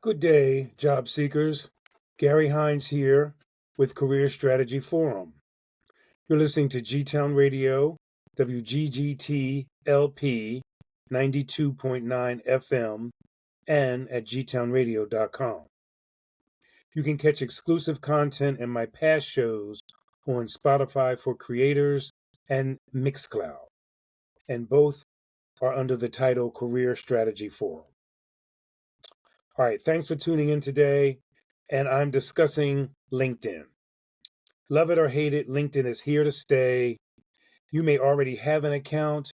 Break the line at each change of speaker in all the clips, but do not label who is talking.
Good day, job seekers. Gary Hines here with Career Strategy Forum. You're listening to G-Town Radio, WGGT LP 92.9 FM, and at gtownradio.com. You can catch exclusive content and my past shows on Spotify for Creators and Mixcloud, and both are under the title Career Strategy Forum. All right, thanks for tuning in today, and I'm discussing LinkedIn. Love it or hate it, LinkedIn is here to stay. You may already have an account.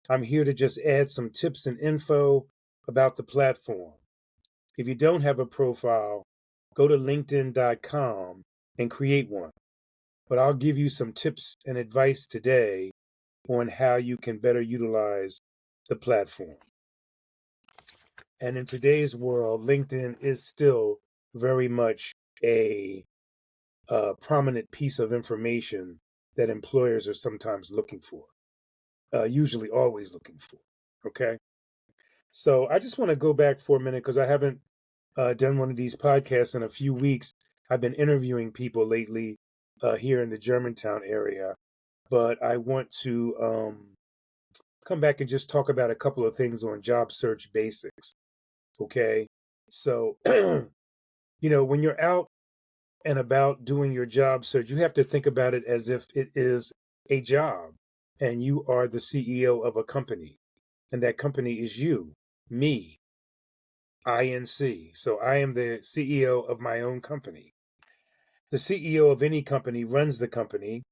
I'm here to just add some tips and info about the platform. If you don't have a profile, go to linkedin.com and create one. But I'll give you some tips and advice today on how you can better utilize the platform. And in today's world, LinkedIn is still very much a prominent piece of information that employers are sometimes looking for, usually always looking for. Okay. So I just want to go back for a minute because I haven't done one of these podcasts in a few weeks. I've been interviewing people lately here in the Germantown area, but I want to come back and just talk about a couple of things on job search basics. Okay. So, when you're out and about doing your job search, you have to think about it as if it is a job and you are the CEO of a company, and that company is you, me, INC. So I am the CEO of my own company. The CEO of any company runs the company.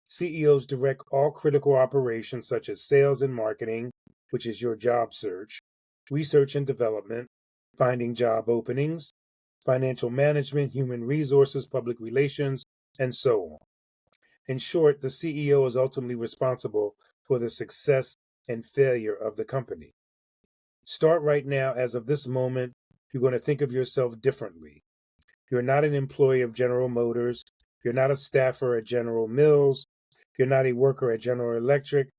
CEOs direct all critical operations such as sales and marketing, which is your job search, research and development, finding job openings, financial management, human resources, public relations, and so on. In short, the CEO is ultimately responsible for the success and failure of the company. Start right now. As of this moment, you're going to think of yourself differently. You're not an employee of General Motors. You're not a staffer at General Mills. You're not a worker at General Electric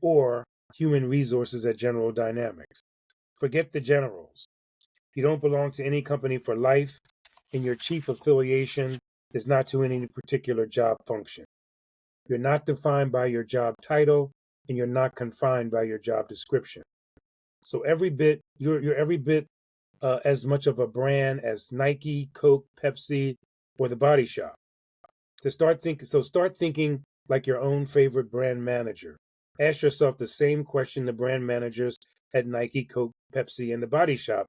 or human resources at General Dynamics. Forget the generals. You don't belong to any company for life, and your chief affiliation is not to any particular job function. You're not defined by your job title, and you're not confined by your job description. So you're every bit as much of a brand as Nike, Coke, Pepsi, or the Body Shop. Start thinking like your own favorite brand manager. Ask yourself the same question the brand managers at Nike, Coke, Pepsi, and the Body Shop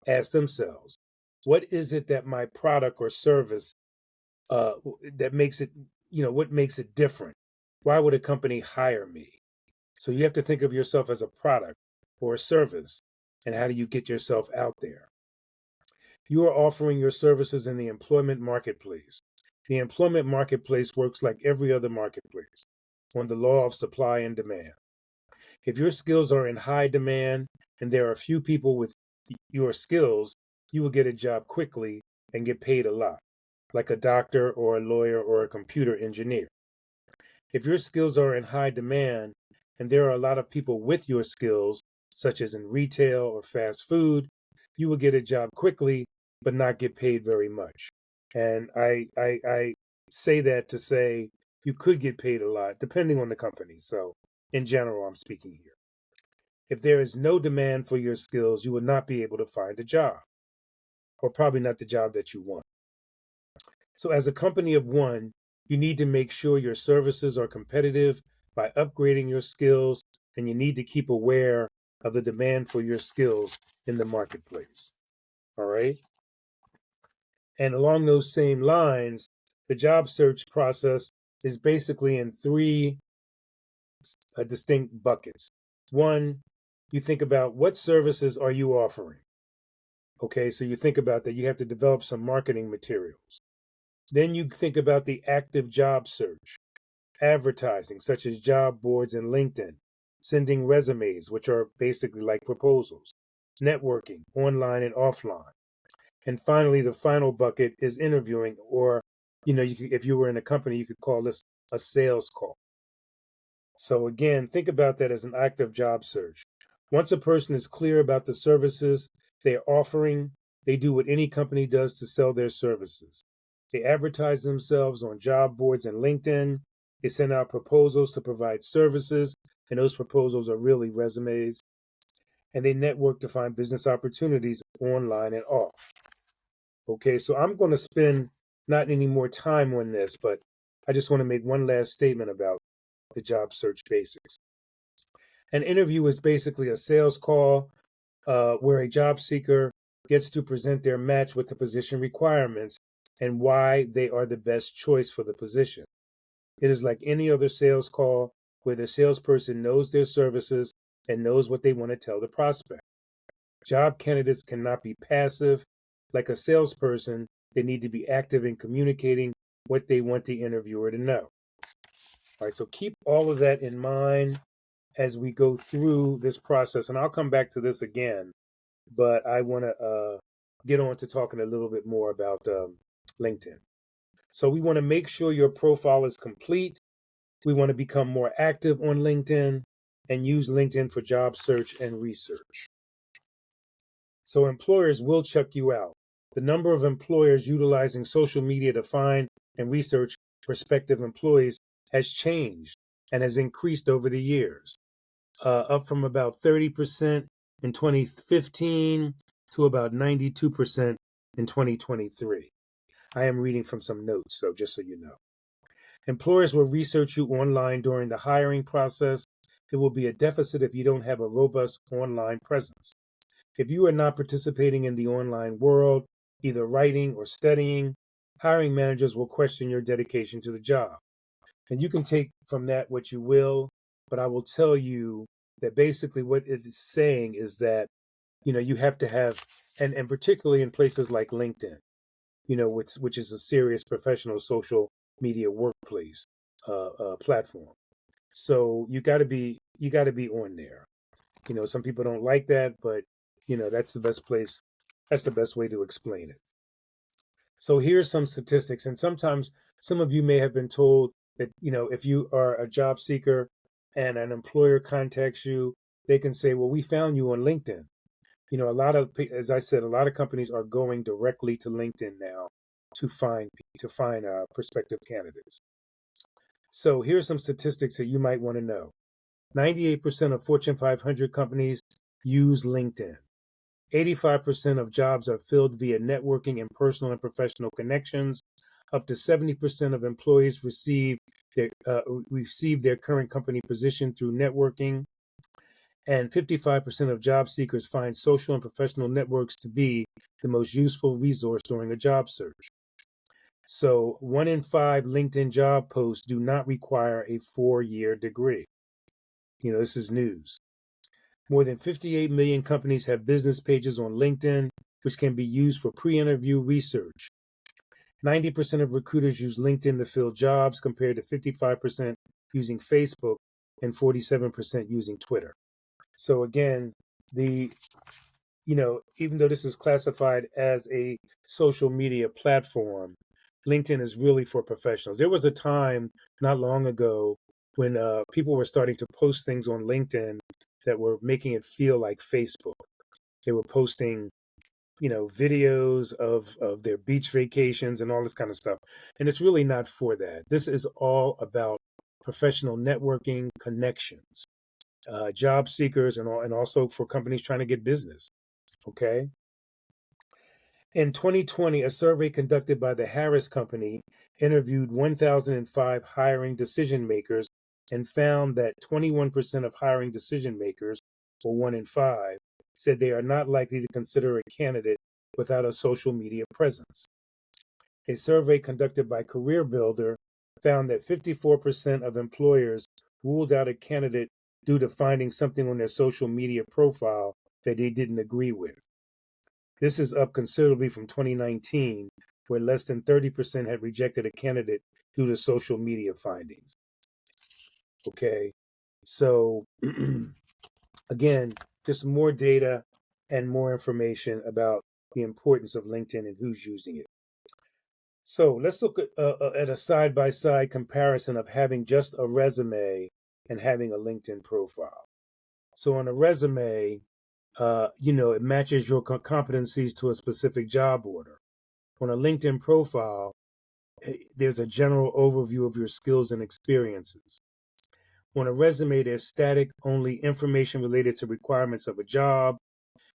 ask themselves. What is it that my product or service that makes it, what makes it different? Why would a company hire me? So you have to think of yourself as a product or a service, and how do you get yourself out there? You are offering your services in the employment marketplace. The employment marketplace works like every other marketplace on the law of supply and demand. If your skills are in high demand and there are few people with your skills, you will get a job quickly and get paid a lot, like a doctor or a lawyer or a computer engineer. If your skills are in high demand and there are a lot of people with your skills, such as in retail or fast food, you will get a job quickly but not get paid very much. And I say that to say you could get paid a lot depending on the company. So in general, I'm speaking here. If there is no demand for your skills, you will not be able to find a job, or probably not the job that you want. So as a company of one, you need to make sure your services are competitive by upgrading your skills, and you need to keep aware of the demand for your skills in the marketplace. All right. And along those same lines, the job search process is basically in three distinct buckets. One, you think about what services are you offering? Okay, so you think about that. You have to develop some marketing materials. Then you think about the active job search, advertising, such as job boards and LinkedIn, sending resumes, which are basically like proposals, networking, online and offline. And finally, the final bucket is interviewing, or, if you were in a company, you could call this a sales call. So again, think about that as an active job search. Once a person is clear about the services they're offering, They do what any company does to sell their services. They advertise themselves on job boards and LinkedIn. They send out proposals to provide services, and those proposals are really resumes. And they network to find business opportunities online and off. Okay, so I'm going to spend not any more time on this, but I just want to make one last statement about the job search basics. An interview is basically a sales call where a job seeker gets to present their match with the position requirements and why they are the best choice for the position. It is like any other sales call where the salesperson knows their services and knows what they want to tell the prospect. Job candidates cannot be passive. Like a salesperson, they need to be active in communicating what they want the interviewer to know. All right, so keep all of that in mind as we go through this process. And I'll come back to this again, but I want to get on to talking a little bit more about LinkedIn. So we want to make sure your profile is complete. We want to become more active on LinkedIn and use LinkedIn for job search and research. So employers will check you out. The number of employers utilizing social media to find and research prospective employees has changed and has increased over the years, up from about 30% in 2015 to about 92% in 2023. I am reading from some notes, so just so you know. Employers will research you online during the hiring process. There will be a deficit if you don't have a robust online presence. If you are not participating in the online world, either writing or studying, hiring managers will question your dedication to the job. And you can take from that what you will, but I will tell you that basically what it is saying is that, you have to have, and particularly in places like LinkedIn, which is a serious professional social media workplace platform. So you got to be on there. Some people don't like that, but that's the best place. That's the best way to explain it. So here's some statistics, and sometimes some of you may have been told that if you are a job seeker and an employer contacts you, they can say, "Well, we found you on LinkedIn." As I said, a lot of companies are going directly to LinkedIn now to find prospective candidates. So here's some statistics that you might want to know. 98% of Fortune 500 companies use LinkedIn. 85% of jobs are filled via networking and personal and professional connections. Up to 70% of employees receive their current company position through networking. And 55% of job seekers find social and professional networks to be the most useful resource during a job search. So 1 in 5 LinkedIn job posts do not require a 4-year degree. This is news. More than 58 million companies have business pages on LinkedIn, which can be used for pre-interview research. 90% of recruiters use LinkedIn to fill jobs, compared to 55% using Facebook and 47% using Twitter. So again, even though this is classified as a social media platform, LinkedIn is really for professionals. There was a time not long ago when people were starting to post things on LinkedIn that were making it feel like Facebook. They were posting, videos of their beach vacations and all this kind of stuff. And it's really not for that. This is all about professional networking, connections, job seekers, and also for companies trying to get business. Okay. In 2020, a survey conducted by the Harris Company interviewed 1,005 hiring decision makers and found that 21% of hiring decision makers, or 1 in 5, said they are not likely to consider a candidate without a social media presence. A survey conducted by Career Builder found that 54% of employers ruled out a candidate due to finding something on their social media profile that they didn't agree with. This is up considerably from 2019, where less than 30% had rejected a candidate due to social media findings. Okay, so again, just more data and more information about the importance of LinkedIn and who's using it. So let's look at a side-by-side comparison of having just a resume and having a LinkedIn profile. So on a resume, it matches your competencies to a specific job order. On a LinkedIn profile, there's a general overview of your skills and experiences. On a resume, there's static, only information related to requirements of a job.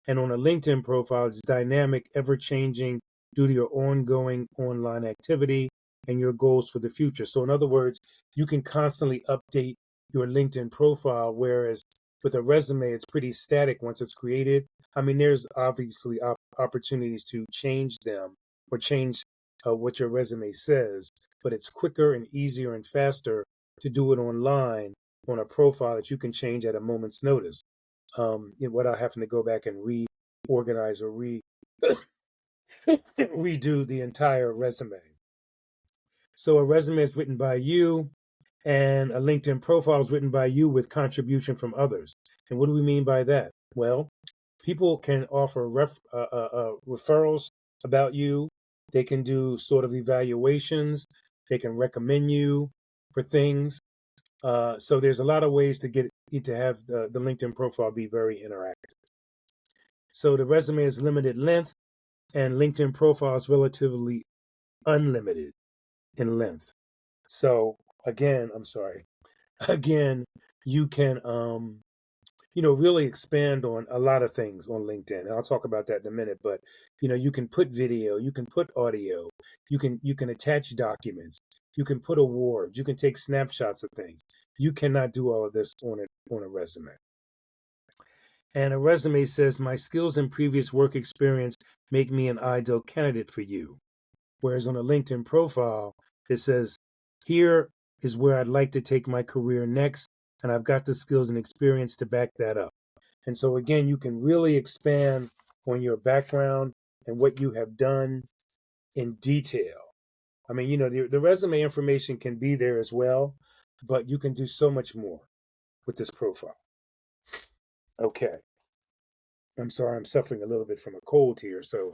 And on a LinkedIn profile, it's dynamic, ever changing due to your ongoing online activity and your goals for the future. So, in other words, you can constantly update your LinkedIn profile, whereas with a resume, it's pretty static once it's created. I mean, there's obviously opportunities to change them or change what your resume says, but it's quicker and easier and faster to do it online on a profile that you can change at a moment's notice, without having to go back and reorganize or redo the entire resume. So a resume is written by you, and a LinkedIn profile is written by you with contribution from others. And what do we mean by that? Well, people can offer referrals about you. They can do sort of evaluations. They can recommend you for things. So there's a lot of ways to have the LinkedIn profile be very interactive. So the resume is limited length, and LinkedIn profile is relatively unlimited in length. So again, you can really expand on a lot of things on LinkedIn. And I'll talk about that in a minute, but you can put video, you can put audio, you can attach documents, you can put awards, you can take snapshots of things. You cannot do all of this on a resume. And a resume says, my skills and previous work experience make me an ideal candidate for you. Whereas on a LinkedIn profile, it says, here is where I'd like to take my career next, and I've got the skills and experience to back that up. And so again, you can really expand on your background and what you have done in detail. I mean, the resume information can be there as well, but you can do so much more with this profile. Okay. I'm sorry, I'm suffering a little bit from a cold here, so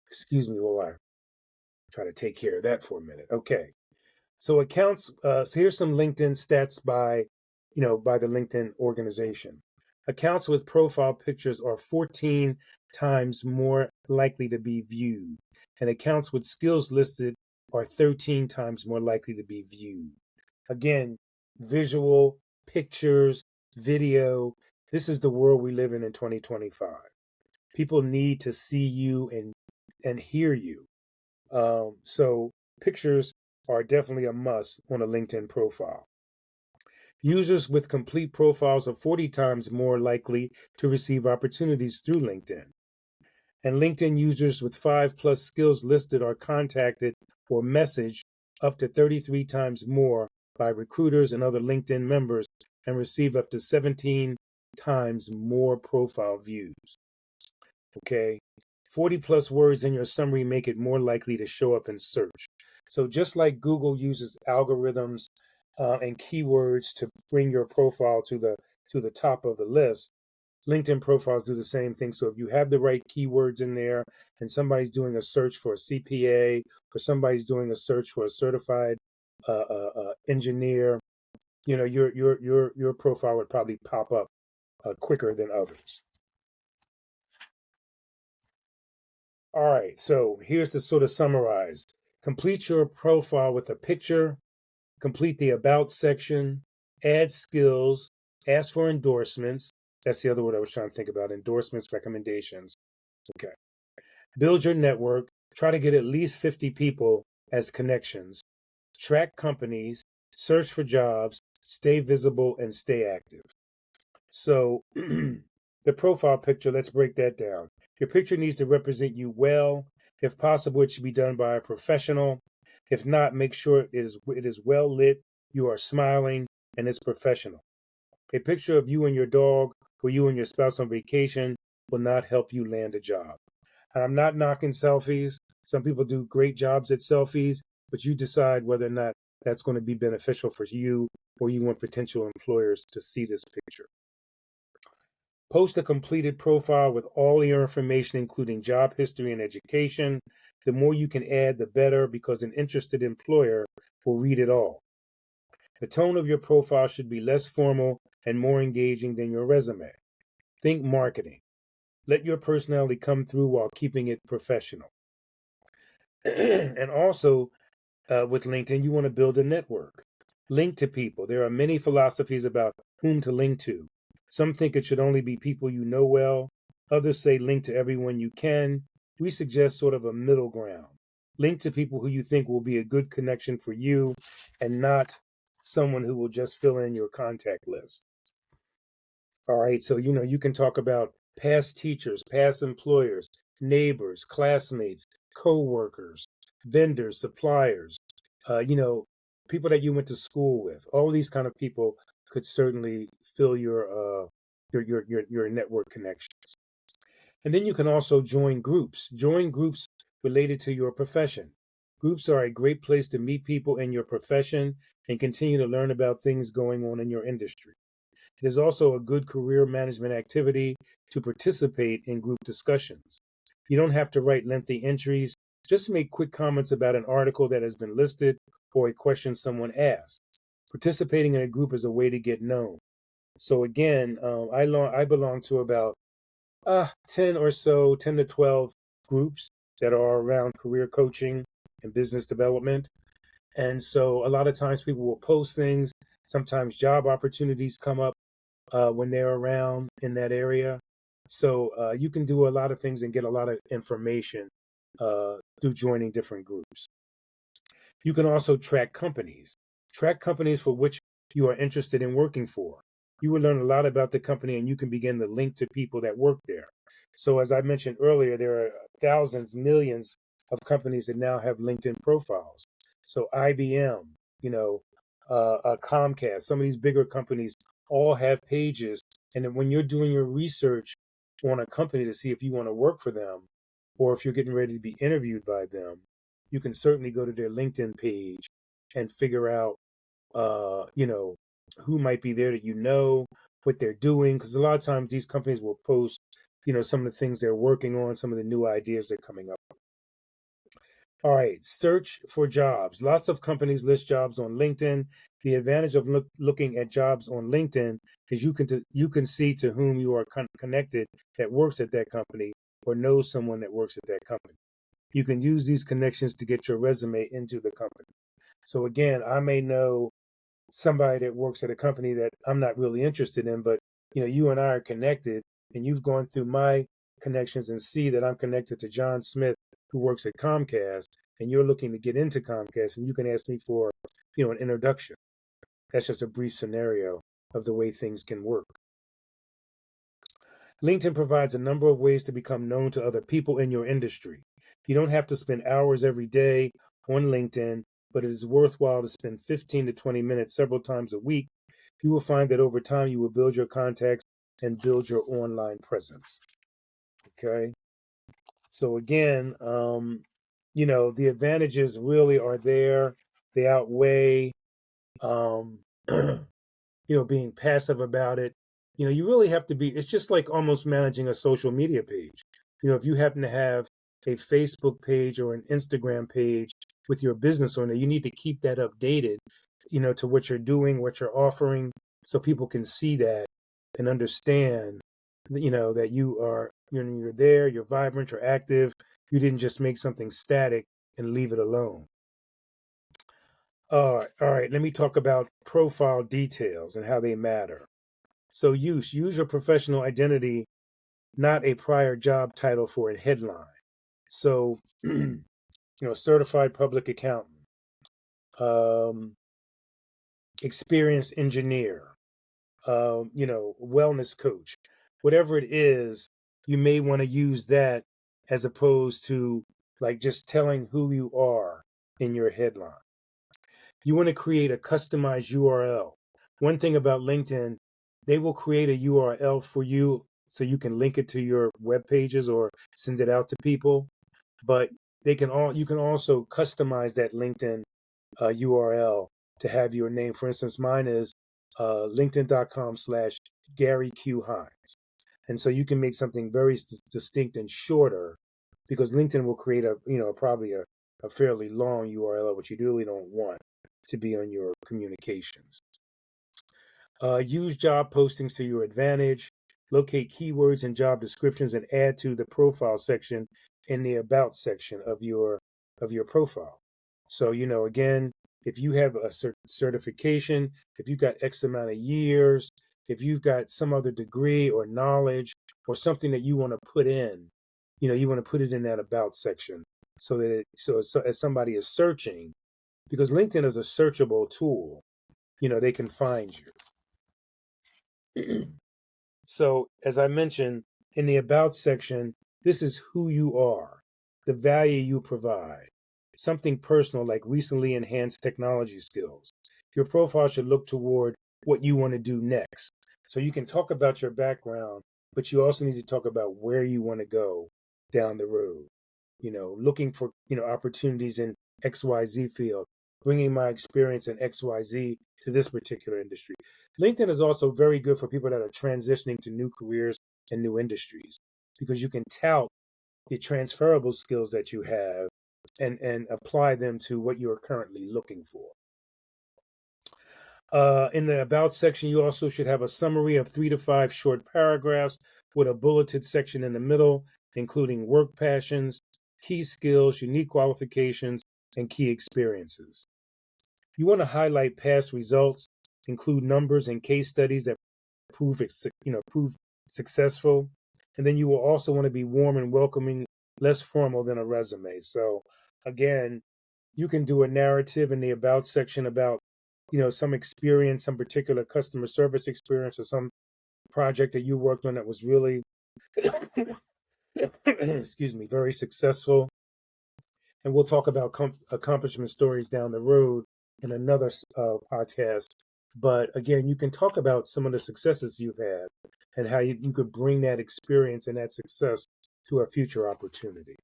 excuse me while I try to take care of that for a minute. Okay. So accounts, so here's some LinkedIn stats by the LinkedIn organization. Accounts with profile pictures are 14 times more likely to be viewed, and accounts with skills listed are 13 times more likely to be viewed. Again, visual, pictures, video. This is the world we live in 2025. People need to see you and hear you. So pictures are definitely a must on a LinkedIn profile. Users with complete profiles are 40 times more likely to receive opportunities through LinkedIn. And LinkedIn users with 5+ skills listed are contacted or messaged up to 33 times more by recruiters and other LinkedIn members and receive up to 17 times more profile views. Okay. 40+ words in your summary make it more likely to show up in search. So just like Google uses algorithms and keywords to bring your profile to the top of the list, LinkedIn profiles do the same thing. So if you have the right keywords in there and somebody's doing a search for a CPA or somebody's doing a search for a certified engineer, your profile would probably pop up quicker than others. All right, so here's to sort of summarize. Complete your profile with a picture, complete the about section, add skills, ask for endorsements. That's the other word I was trying to think about, endorsements, recommendations. Okay. Build your network, try to get at least 50 people as connections, track companies, search for jobs, stay visible, and stay active. So the profile picture, let's break that down. Your picture needs to represent you well. If possible, it should be done by a professional. If not, make sure it is well lit, you are smiling, and it's professional. A picture of you and your dog or you and your spouse on vacation will not help you land a job. And I'm not knocking selfies. Some people do great jobs at selfies, but you decide whether or not that's going to be beneficial for you or you want potential employers to see this picture. Post a completed profile with all your information, including job history and education. The more you can add, the better, because an interested employer will read it all. The tone of your profile should be less formal and more engaging than your resume. Think marketing. Let your personality come through while keeping it professional. And also, with LinkedIn, you want to build a network. Link to people. There are many philosophies about whom to link to. Some think it should only be people you know well. Others say link to everyone you can. We suggest sort of a middle ground. Link to people who you think will be a good connection for you and not someone who will just fill in your contact list. All right, so you can talk about past teachers, past employers, neighbors, classmates, co-workers, vendors, suppliers, people that you went to school with. All these kind of people could certainly fill your network connections. And then you can also join groups. Join groups related to your profession. Groups are a great place to meet people in your profession and continue to learn about things going on in your industry. It is also a good career management activity to participate in group discussions. You don't have to write lengthy entries, just make quick comments about an article that has been listed or a question someone asked. Participating in a group is a way to get known. So again, I belong to about 10 or so, 10 to 12 groups that are around career coaching and business development. And so a lot of times people will post things. Sometimes job opportunities come up when they're around in that area. So you can do a lot of things and get a lot of information through joining different groups. You can also track companies. Track companies for which you are interested in working for. You will learn a lot about the company and you can begin to link to people that work there. So as I mentioned earlier, there are thousands, millions of companies that now have LinkedIn profiles. So IBM, Comcast, some of these bigger companies all have pages. And then when you're doing your research on a company to see if you want to work for them or if you're getting ready to be interviewed by them, you can certainly go to their LinkedIn page and figure out, who might be there that what they're doing. Because a lot of times these companies will post, some of the things they're working on, some of the new ideas they're coming up with. All right, search for jobs. Lots of companies list jobs on LinkedIn. The advantage of looking at jobs on LinkedIn is you can see to whom you are connected that works at that company or knows someone that works at that company. You can use these connections to get your resume into the company. So again, I may know somebody that works at a company that I'm not really interested in, but you and I are connected and you've gone through my connections and see that I'm connected to John Smith who works at Comcast and you're looking to get into Comcast and you can ask me for, an introduction. That's just a brief scenario of the way things can work. LinkedIn provides a number of ways to become known to other people in your industry. You don't have to spend hours every day on LinkedIn, but it is worthwhile to spend 15 to 20 minutes several times a week. You will find that over time you will build your contacts and build your online presence. Okay. So again, the advantages really are there. They outweigh, um, being passive about it. You really have to be, it's just like almost managing a social media page. If you happen to have a Facebook page or an Instagram page with your business on it, you need to keep that updated, to what you're doing, what you're offering, so people can see that and understand, that you're there, you're vibrant, you're active. You didn't just make something static and leave it alone. All right. Let me talk about profile details and how they matter. So use your professional identity, not a prior job title for a headline. So, certified public accountant, experienced engineer, wellness coach, whatever it is, you may want to use that as opposed to like just telling who you are in your headline. You want to create a customized URL. One thing about LinkedIn, they will create a URL for you so you can link it to your web pages or send it out to people. But you can also customize that LinkedIn URL to have your name. For instance, mine is linkedin.com/Gary Q. Hines. And so you can make something very distinct and shorter because LinkedIn will create probably a fairly long URL, which you really don't want to be on your communications. Use job postings to your advantage. locate keywords and job descriptions, and add to the profile section in the about section of your profile. So, again, if you have a certification, if you've got X amount of years, if you've got some other degree or knowledge or something that you want to put in, you want to put it in that about section so that as somebody is searching, because LinkedIn is a searchable tool, they can find you. So, as I mentioned in the about section, this is who you are, the value you provide, something personal like recently enhanced technology skills. Your profile should look toward what you want to do next. So you can talk about your background, but you also need to talk about where you want to go down the road. Looking for, opportunities in XYZ field, bringing my experience in XYZ to this particular industry. LinkedIn is also very good for people that are transitioning to new careers and new industries because you can tout the transferable skills that you have and apply them to what you're currently looking for. In the About section, you also should have a summary of 3 to 5 short paragraphs with a bulleted section in the middle, including work passions, key skills, unique qualifications, and key experiences. You want to highlight past results, include numbers and case studies that prove successful. And then you will also want to be warm and welcoming, less formal than a resume. So again, you can do a narrative in the About section about some experience, some particular customer service experience, or some project that you worked on that was really excuse me, very successful. And we'll talk about accomplishment stories down the road in another podcast. But again, you can talk about some of the successes you've had and how you could bring that experience and that success to a future opportunity.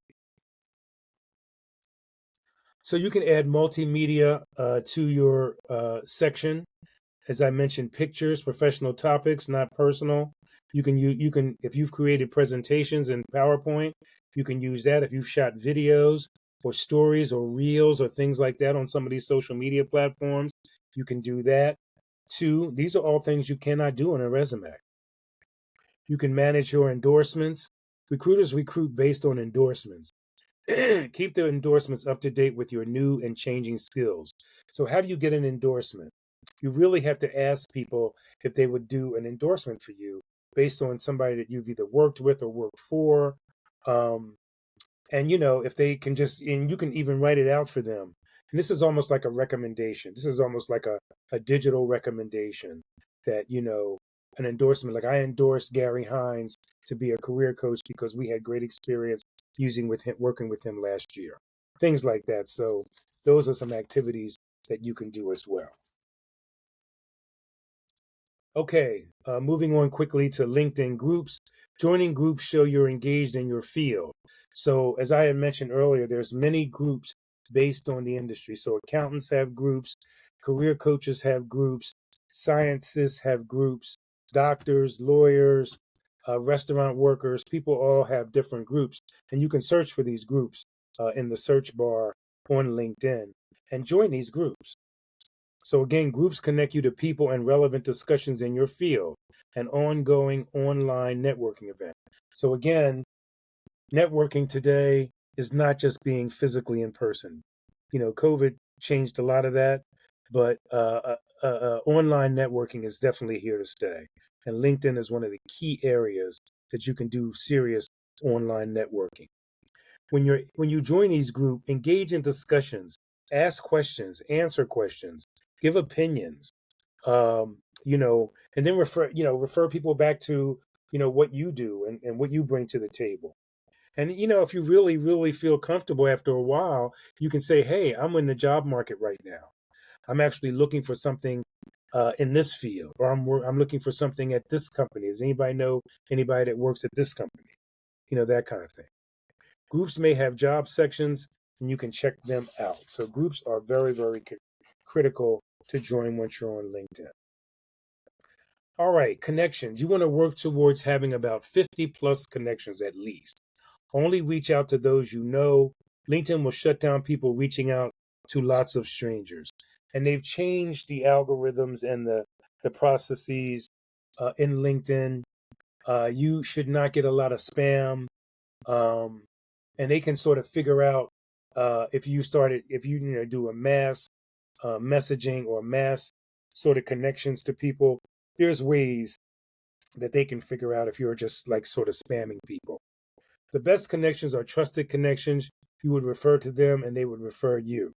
So you can add multimedia to your section. As I mentioned, pictures, professional topics, not personal. You can if you've created presentations in PowerPoint, you can use that. If you've shot videos or stories or reels or things like that on some of these social media platforms, you can do that. Two, these are all things you cannot do on a resume. You can manage your endorsements. Recruiters recruit based on endorsements. Keep the endorsements up to date with your new and changing skills. So how do you get an endorsement? You really have to ask people if they would do an endorsement for you based on somebody that you've either worked with or worked for. And if they can and you can even write it out for them. And this is almost like a recommendation. This is almost like a digital recommendation that, an endorsement. Like I endorsed Gary Hines to be a career coach because we had great experience working with him last year. Things like that. So those are some activities that you can do as well. Okay, moving on quickly to LinkedIn groups. Joining groups show you're engaged in your field. So as I had mentioned earlier, there's many groups based on the industry. So accountants have groups, career coaches have groups, scientists have groups, doctors, lawyers, restaurant workers, people all have different groups. And you can search for these groups in the search bar on LinkedIn and join these groups. So again, groups connect you to people and relevant discussions in your field, an ongoing online networking event. So again, networking today is not just being physically in person. COVID changed a lot of that, but online networking is definitely here to stay. And LinkedIn is one of the key areas that you can do serious online networking. When you join these groups, engage in discussions, ask questions, answer questions, give opinions, and then refer people back to what you do and what you bring to the table. And if you really, really feel comfortable after a while, you can say, "Hey, I'm in the job market right now. I'm actually looking for something in this field, or I'm looking for something at this company. Does anybody know anybody that works at this company? That kind of thing." Groups may have job sections, and you can check them out. So groups are very, very critical to join once you're on LinkedIn. All right, connections. You want to work towards having about 50 plus connections at least. Only reach out to those you know. LinkedIn will shut down people reaching out to lots of strangers. And they've changed the algorithms and the processes in LinkedIn You should not get a lot of spam. And they can sort of figure out if you do a mass messaging or mass sort of connections to people. There's ways that they can figure out if you're just like sort of spamming people. The best connections are trusted connections. You would refer to them and they would refer you.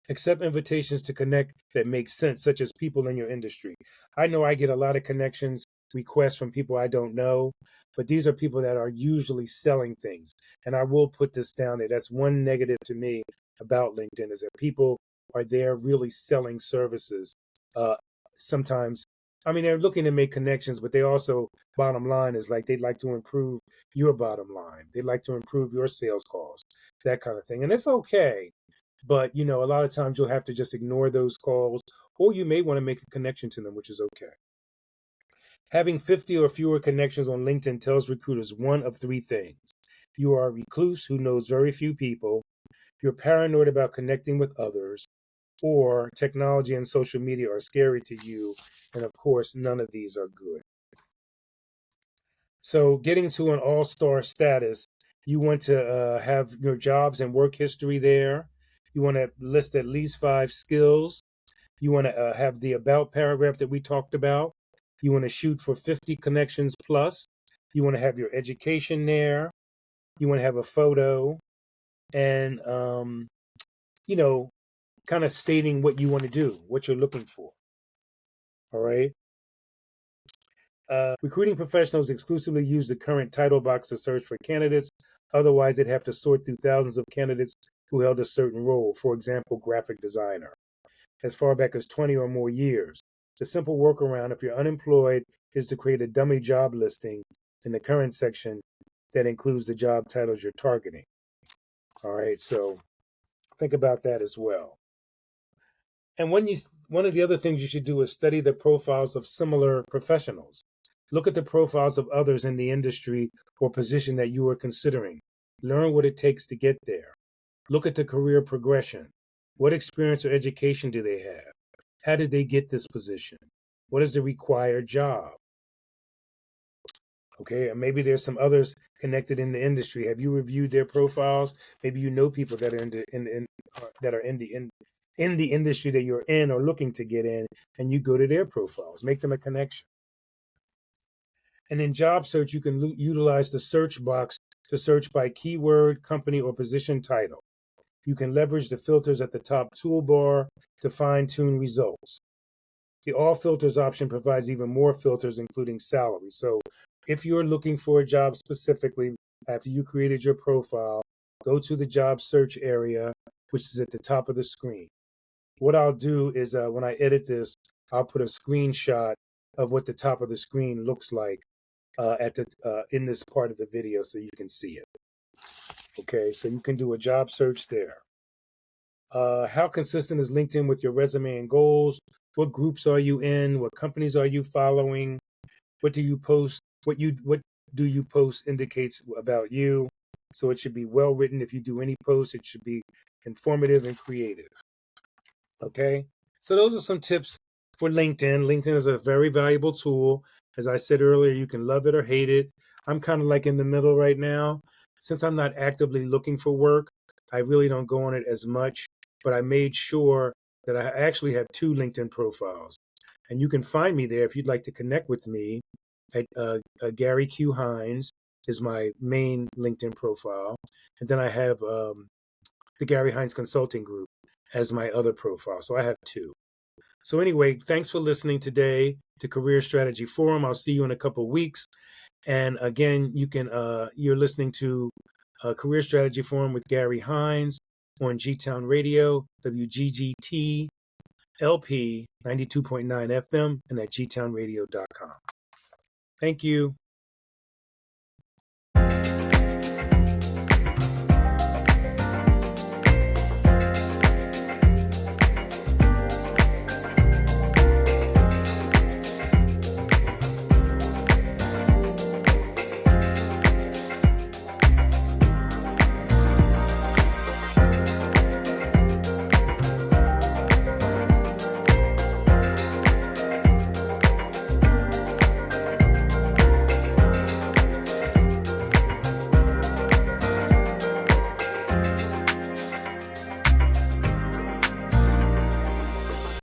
Accept invitations to connect that make sense, such as people in your industry. I know I get a lot of connections, requests from people I don't know, but these are people that are usually selling things. And I will put this down there. That's one negative to me about LinkedIn is that people are there really selling services. Uh, Sometimes, I mean, they're looking to make connections, but they also, bottom line is like they'd like to improve your bottom line. They'd like to improve your sales calls, that kind of thing. And it's okay. But a lot of times you'll have to just ignore those calls, or you may want to make a connection to them, which is okay. Having 50 or fewer connections on LinkedIn tells recruiters one of three things. You are a recluse who knows very few people, you're paranoid about connecting with others, or technology and social media are scary to you. And of course, none of these are good. So, getting to an all-star status, you want to have your jobs and work history there. You want to list at least 5 skills. You want to have the about paragraph that we talked about. You want to shoot for 50 connections plus. You want to have your education there. You want to have a photo and, you know, kind of stating what you want to do, what you're looking for. All right. Recruiting professionals exclusively use the current title box to search for candidates. Otherwise, they'd have to sort through thousands of candidates who held a certain role, for example, graphic designer, as far back as 20 or more years. The simple workaround, if you're unemployed, is to create a dummy job listing in the current section that includes the job titles you're targeting. All right, so think about that as well. And one of the other things you should do is study the profiles of similar professionals. Look at the profiles of others in the industry or position that you are considering. Learn what it takes to get there. Look at the career progression. What experience or education do they have? How did they get this position? What is the required job? Okay, and maybe there's some others connected in the industry. Have you reviewed their profiles? Maybe you know people that are that are in the industry that you're in or looking to get in, and you go to their profiles, make them a connection. And in job search, you can utilize the search box to search by keyword, company, or position title. You can leverage the filters at the top toolbar to fine-tune results. The all filters option provides even more filters, including salary. So if you're looking for a job specifically, after you created your profile, go to the job search area, which is at the top of the screen. What I'll do is when I edit this, I'll put a screenshot of what the top of the screen looks like in this part of the video so you can see it. Okay, so you can do a job search there. How consistent is LinkedIn with your resume and goals? What groups are you in? What companies are you following? What do you post? What do you post indicates about you. So it should be well written. If you do any posts, it should be informative and creative. Okay. So those are some tips for LinkedIn. LinkedIn is a very valuable tool. As I said earlier, you can love it or hate it. I'm kind of like in the middle right now. Since I'm not actively looking for work, I really don't go on it as much, but I made sure that I actually have 2 LinkedIn profiles. And you can find me there if you'd like to connect with me at Gary Q. Hines is my main LinkedIn profile. And then I have the Gary Hines Consulting Group as my other profile. So I have 2. So anyway, thanks for listening today to Career Strategy Forum. I'll see you in a couple of weeks. And again, you're listening to Career Strategy Forum with Gary Hines on G-Town Radio, WGGT LP 92.9 FM, and at gtownradio.com. Thank you.